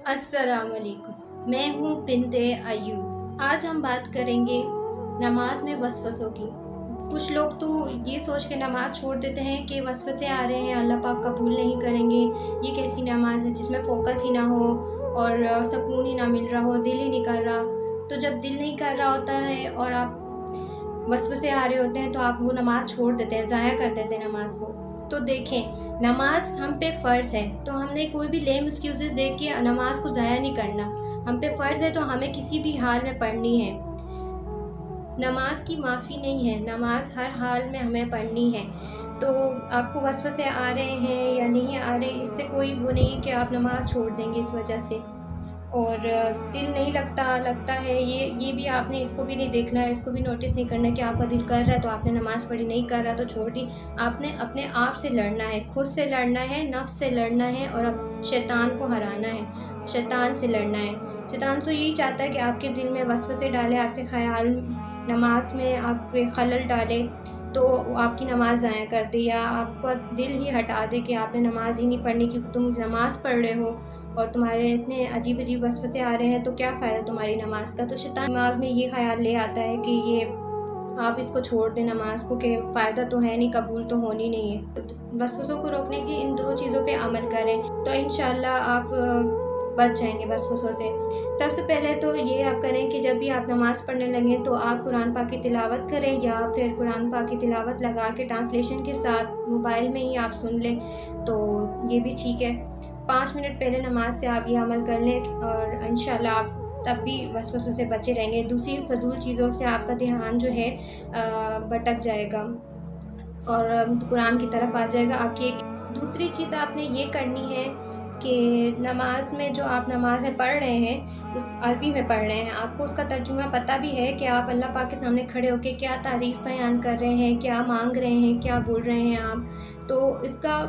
السلام علیکم، میں ہوں بنت ایوب۔ آج ہم بات کریں گے نماز میں وسوسوں کی۔ کچھ لوگ تو یہ سوچ کے نماز چھوڑ دیتے ہیں کہ وسوسے آ رہے ہیں، اللہ پاک قبول نہیں کریں گے، یہ کیسی نماز ہے جس میں فوکس ہی نہ ہو اور سکون ہی نہ مل رہا ہو، دل ہی نہیں کر رہا۔ تو جب دل نہیں کر رہا ہوتا ہے اور آپ وسوسے آ رہے ہوتے ہیں تو آپ وہ نماز چھوڑ دیتے ہیں، ضائع کر دیتے ہیں نماز کو۔ تو دیکھیں، نماز ہم پہ فرض ہے، تو ہم نے کوئی بھی لیم ایکسکیوزز دے کے نماز کو ضائع نہیں کرنا۔ ہم پہ فرض ہے تو ہمیں کسی بھی حال میں پڑھنی ہے۔ نماز کی معافی نہیں ہے، نماز ہر حال میں ہمیں پڑھنی ہے۔ تو آپ کو وسوسے آ رہے ہیں یا نہیں آ رہے، اس سے کوئی وہ نہیں کہ آپ نماز چھوڑ دیں گے اس وجہ سے۔ اور دل نہیں لگتا ہے، یہ بھی آپ نے اس کو بھی نہیں دیکھنا ہے، اس کو بھی نوٹس نہیں کرنا ہے کہ آپ کا دل کر رہا ہے تو آپ نے نماز پڑھی، نہیں کر رہا تو چھوڑ دی۔ آپ نے اپنے آپ سے لڑنا ہے، خود سے لڑنا ہے، نفس سے لڑنا ہے اور اب شیطان کو ہرانا ہے، شیطان سے لڑنا ہے۔ شیطان تو یہی چاہتا ہے کہ آپ کے دل میں وسوسے ڈالے، آپ کے خیال نماز میں آپ کے خلل ڈالے، تو آپ کی نماز ضائع کر دے یا آپ کا دل ہی ہٹا دے کہ آپ نے نماز ہی نہیں پڑھنی کیونکہ تم نماز پڑھ رہے ہو اور تمہارے اتنے عجیب عجیب وسوسے آ رہے ہیں، تو کیا فائدہ تمہاری نماز کا۔ تو شیطان دماغ میں یہ خیال لے آتا ہے کہ یہ آپ اس کو چھوڑ دیں نماز کو، کہ فائدہ تو ہے نہیں، قبول تو ہونی نہیں ہے۔ وسوسوں کو روکنے کی ان دو چیزوں پہ عمل کریں تو انشاءاللہ آپ بچ جائیں گے وسوسوں سے۔ سب سے پہلے تو یہ آپ کریں کہ جب بھی آپ نماز پڑھنے لگیں تو آپ قرآن پاک کی تلاوت کریں، یا پھر قرآن پاک کی تلاوت لگا کے ٹرانسلیشن کے ساتھ موبائل میں ہی آپ سن لیں، تو یہ بھی ٹھیک ہے۔ 5 منٹ پہلے نماز سے آپ یہ عمل کر لیں اور انشاءاللہ آپ تب بھی وسوسوں سے بچے رہیں گے۔ دوسری فضول چیزوں سے آپ کا دھیان جو ہے بھٹک جائے گا اور قرآن کی طرف آ جائے گا آپ کی۔ دوسری چیز آپ نے یہ کرنی ہے کہ نماز میں جو آپ نمازیں پڑھ رہے ہیں اس عربی میں پڑھ رہے ہیں، آپ کو اس کا ترجمہ پتہ بھی ہے کہ آپ اللہ پاک کے سامنے کھڑے ہو کے کیا تعریف بیان کر رہے ہیں، کیا مانگ رہے ہیں، کیا بول رہے ہیں آپ، تو اس کا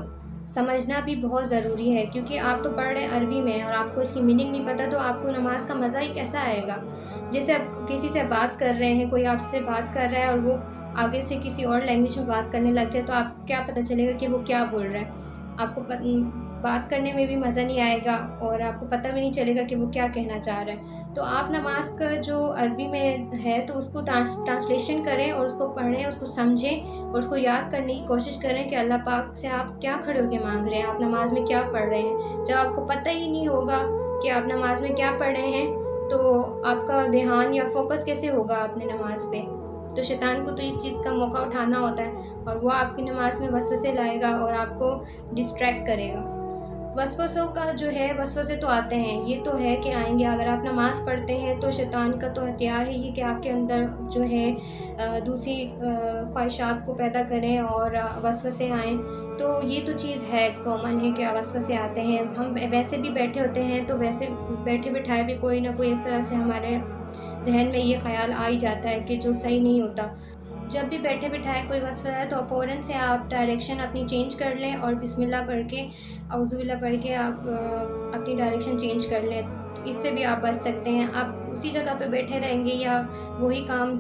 سمجھنا بھی بہت ضروری ہے، کیونکہ آپ تو پڑھ رہے ہیں عربی میں اور آپ کو اس کی میننگ نہیں پتہ، تو آپ کو نماز کا مزہ ہی کیسا آئے گا۔ جیسے آپ کسی سے بات کر رہے ہیں، کوئی آپ سے بات کر رہا ہے اور وہ آگے سے کسی اور لینگویج میں بات کرنے لگ جائے تو آپ کو کیا پتہ چلے گا کہ وہ کیا بول رہا ہے۔ آپ کو بات کرنے میں بھی مزہ نہیں آئے گا اور آپ کو پتہ بھی نہیں چلے گا کہ وہ کیا کہنا چاہ رہا ہے۔ تو آپ نماز کا جو عربی میں ہے تو اس کو ٹرانسلیشن کریں اور اس کو پڑھیں، اس کو سمجھیں اور اس کو یاد کرنے کی کوشش کریں کہ اللہ پاک سے آپ کیا کھڑے ہو کے مانگ رہے ہیں، آپ نماز میں کیا پڑھ رہے ہیں۔ جب آپ کو پتہ ہی نہیں ہوگا کہ آپ نماز میں کیا پڑھ رہے ہیں تو آپ کا دھیان یا فوکس کیسے ہوگا اپنے نماز پہ۔ تو شیطان کو تو اس چیز کا موقع اٹھانا ہوتا ہے اور وہ آپ کی نماز میں وسوسے لائے گا اور آپ کو ڈسٹریکٹ کرے گا۔ وسوسوں کا جو ہے، وسوسے تو آتے ہیں، یہ تو ہے کہ آئیں گے۔ اگر آپ نماز پڑھتے ہیں تو شیطان کا تو ہتھیار ہے یہ کہ آپ کے اندر جو ہے دوسری خواہشات کو پیدا کریں اور وسوسے آئیں۔ تو یہ تو چیز ہے، کامن ہے کہ وسوسے آتے ہیں۔ ہم ویسے بھی بیٹھے ہوتے ہیں تو ویسے بیٹھے بٹھائے بھی کوئی نہ کوئی اس طرح سے ہمارے ذہن میں یہ خیال آ ہی جاتا ہے کہ جو صحیح نہیں ہوتا۔ جب بھی بیٹھے بٹھائے کوئی وسوسہ ہے تو فوراً سے آپ ڈائریکشن اپنی چینج کر لیں اور بسم اللہ پڑھ کے، اعوذ باللہ پڑھ کے آپ اپنی ڈائریکشن چینج کر لیں۔ اس سے بھی آپ بچ سکتے ہیں۔ آپ اسی جگہ پہ بیٹھے رہیں گے یا وہی کام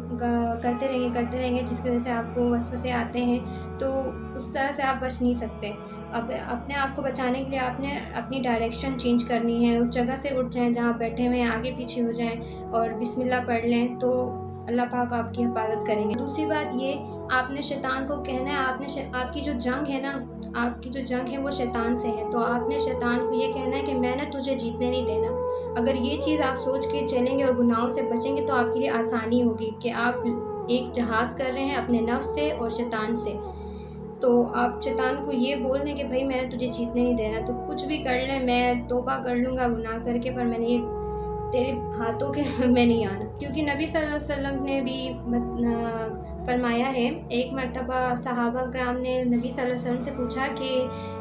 کرتے رہیں گے جس کی وجہ سے آپ کو وسوسے آتے ہیں، تو اس طرح سے آپ بچ نہیں سکتے۔ اب اپنے آپ کو بچانے کے لیے آپ نے اپنی ڈائریکشن چینج کرنی ہے، اس جگہ سے اٹھ جائیں جہاں بیٹھے ہوئے ہیں، آگے پیچھے ہو جائیں اور بسم اللہ پڑھ لیں، تو اللہ پاک آپ کی حفاظت کریں گے۔ دوسری بات یہ، آپ نے شیطان کو کہنا ہے، آپ کی جو جنگ ہے نا، آپ کی جو جنگ ہے وہ شیطان سے ہے، تو آپ نے شیطان کو یہ کہنا ہے کہ میں نے تجھے جیتنے نہیں دینا۔ اگر یہ چیز آپ سوچ کے چلیں گے اور گناہوں سے بچیں گے تو آپ کے لیے آسانی ہوگی کہ آپ ایک جہاد کر رہے ہیں اپنے نفس سے اور شیطان سے۔ تو آپ شیطان کو یہ بول دیں کہ بھائی میں نے تجھے جیتنے نہیں دینا، تو کچھ بھی کر لیں، میں توبہ کر لوں گا گناہ کر کے، پر میں نے یہ تیرے ہاتھوں کے میں نہیں آنا۔ کیونکہ نبی صلی اللہ علیہ وسلم نے بھی فرمایا ہے، ایک مرتبہ صحابہ کرام نے نبی صلی اللہ علیہ وسلم سے پوچھا کہ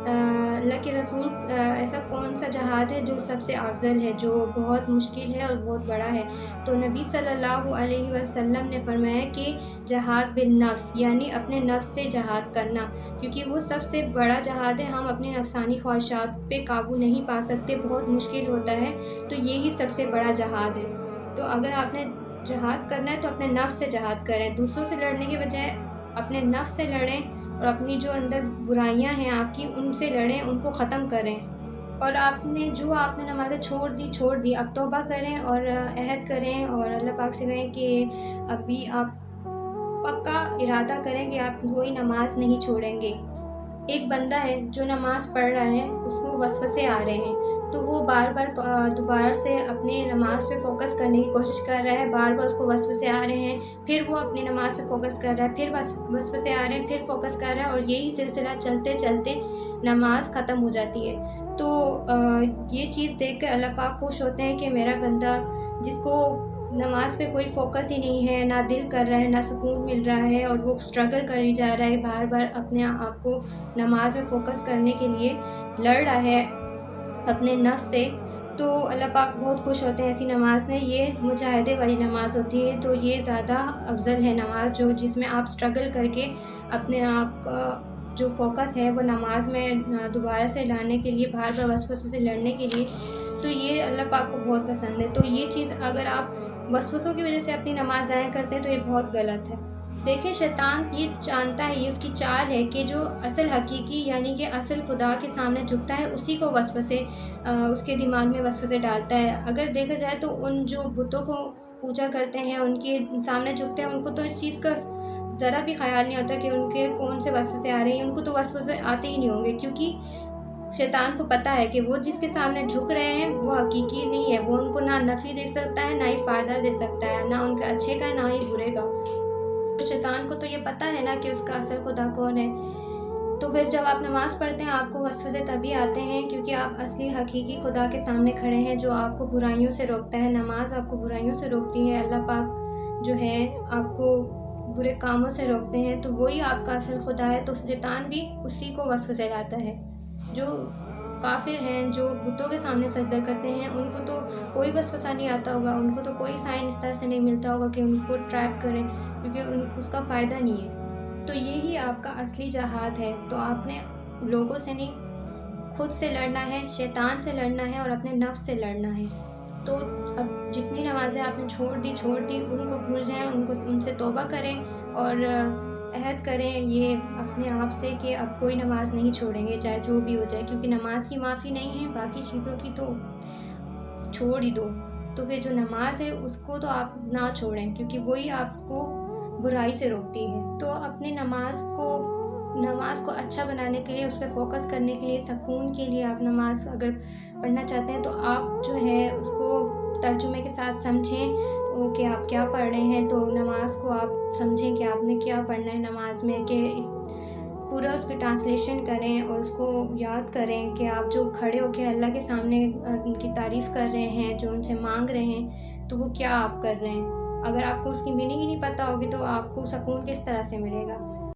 اللہ کے رسول، ایسا کون سا جہاد ہے جو سب سے افضل ہے، جو بہت مشکل ہے اور بہت بڑا ہے؟ تو نبی صلی اللہ علیہ وسلم نے فرمایا کہ جہاد بالنفس، یعنی اپنے نفس سے جہاد کرنا، کیونکہ وہ سب سے بڑا جہاد ہے۔ ہم اپنے نفسانی خواہشات پہ قابو نہیں پا سکتے، بہت مشکل ہوتا ہے، تو یہی سب سے بڑا جہاد ہے۔ تو اگر آپ نے جہاد کرنا ہے تو اپنے نفس سے جہاد کریں، دوسروں سے لڑنے کے بجائے اپنے نفس سے لڑیں اور اپنی جو اندر برائیاں ہیں آپ کی ان سے لڑیں، ان کو ختم کریں۔ اور آپ نے نمازیں چھوڑ دی، اب توبہ کریں اور عہد کریں اور اللہ پاک سے کہیں کہ ابھی آپ پکا ارادہ کریں کہ آپ کوئی نماز نہیں چھوڑیں گے۔ ایک بندہ ہے جو نماز پڑھ رہا ہے، اس کو وسوسے آ رہے ہیں، تو وہ بار بار دوبارہ سے اپنی نماز پہ فوکس کرنے کی کوشش کر رہا ہے، بار بار اس کو وسوسے آ رہے ہیں، پھر وہ اپنی نماز پہ فوکس کر رہا ہے، پھر وسوسے آ رہے ہیں، پھر فوکس کر رہا ہے، اور یہی سلسلہ چلتے چلتے نماز ختم ہو جاتی ہے۔ تو یہ چیز دیکھ کر اللہ پاک خوش ہوتے ہیں کہ میرا بندہ جس کو نماز پہ کوئی فوکس ہی نہیں ہے، نہ دل کر رہا ہے، نہ سکون مل رہا ہے، اور وہ اسٹرگل کری جا رہا ہے، بار بار اپنے آپ کو نماز میں فوکس کرنے کے لیے لڑ رہا ہے اپنے نفس سے، تو اللہ پاک بہت خوش ہوتے ہیں ایسی نماز میں۔ یہ مجاہدے والی نماز ہوتی ہے، تو یہ زیادہ افضل ہے نماز جس میں آپ اسٹرگل کر کے اپنے آپ کا جو فوکس ہے وہ نماز میں دوبارہ سے لانے کے لیے، بار بار وسوسوں سے لڑنے کے لیے، تو یہ اللہ پاک کو بہت پسند ہے۔ تو یہ چیز اگر آپ وسوسوں کی وجہ سے اپنی نماز ضائع کرتے ہیں تو یہ بہت غلط ہے۔ دیکھیں، شیطان یہ جانتا ہے، یہ اس کی چال ہے کہ جو اصل حقیقی یعنی کہ اصل خدا کے سامنے جھکتا ہے اسی کو وسوسے اس کے دماغ میں وسوسے ڈالتا ہے۔ اگر دیکھا جائے تو ان جو بتوں کو پوجا کرتے ہیں، ان کے سامنے جھکتے ہیں، ان کو تو اس چیز کا ذرا بھی خیال نہیں ہوتا کہ ان کے کون سے وسوسے آ رہے ہیں، ان کو تو وسوسے آتے ہی نہیں ہوں گے، کیونکہ شیطان کو پتہ ہے کہ وہ جس کے سامنے جھک رہے ہیں وہ حقیقی نہیں ہے، وہ ان کو نہ نفع دے سکتا ہے، نہ ہی فائدہ دے سکتا ہے، نہ ان کے اچھے کا، نہ ہی برے کا۔ شیطان کو تو یہ پتہ ہے نا کہ اس کا اصل خدا کون ہے۔ تو پھر جب آپ نماز پڑھتے ہیں آپ کو وسوسے تبھی آتے ہیں کیونکہ آپ اصلی حقیقی خدا کے سامنے کھڑے ہیں جو آپ کو برائیوں سے روکتا ہے۔ نماز آپ کو برائیوں سے روکتی ہے، اللہ پاک جو ہے آپ کو برے کاموں سے روکتے ہیں، تو وہی آپ کا اصل خدا ہے۔ تو شیطان بھی اسی کو وسوسے لاتا ہے۔ جو کافر ہیں، جو بتوں کے سامنے سجدہ کرتے ہیں، ان کو تو کوئی وسوسہ نہیں آتا ہوگا، ان کو تو کوئی سائن اس طرح سے نہیں ملتا ہوگا کہ ان کو ٹریپ کریں، کیونکہ اس کا فائدہ نہیں ہے۔ تو یہی آپ کا اصلی جہاد ہے۔ تو آپ نے لوگوں سے نہیں، خود سے لڑنا ہے، شیطان سے لڑنا ہے اور اپنے نفس سے لڑنا ہے۔ تو اب جتنی نمازیں آپ نے چھوڑ دی ان کو بھول جائیں، ان سے توبہ کریں اور عہد کریں یہ اپنے آپ سے کہ اب کوئی نماز نہیں چھوڑیں گے، چاہے جو بھی ہو جائے، کیونکہ نماز کی معافی نہیں ہے، باقی چیزوں کی تو چھوڑ ہی دو۔ تو پھر جو نماز ہے اس کو تو آپ نہ چھوڑیں، کیونکہ وہی آپ کو برائی سے روکتی ہے۔ تو اپنے نماز کو اچھا بنانے کے لیے، اس پہ فوکس کرنے کے لیے، سکون کے لیے آپ نماز اگر پڑھنا چاہتے ہیں تو آپ جو ہے اس کو ترجمے کے ساتھ سمجھیں کہ آپ کیا پڑھ رہے ہیں۔ تو نماز کو آپ سمجھیں کہ آپ نے کیا پڑھنا ہے نماز میں، کہ پورا اس کی ٹرانسلیشن کریں اور اس کو یاد کریں کہ آپ جو کھڑے ہو کے اللہ کے سامنے ان کی تعریف کر رہے ہیں، جو ان سے مانگ رہے ہیں، تو وہ کیا آپ کر رہے ہیں۔ اگر آپ کو اس کی میننگ ہی نہیں پتہ ہوگی تو آپ کو سکون کس طرح سے ملے گا۔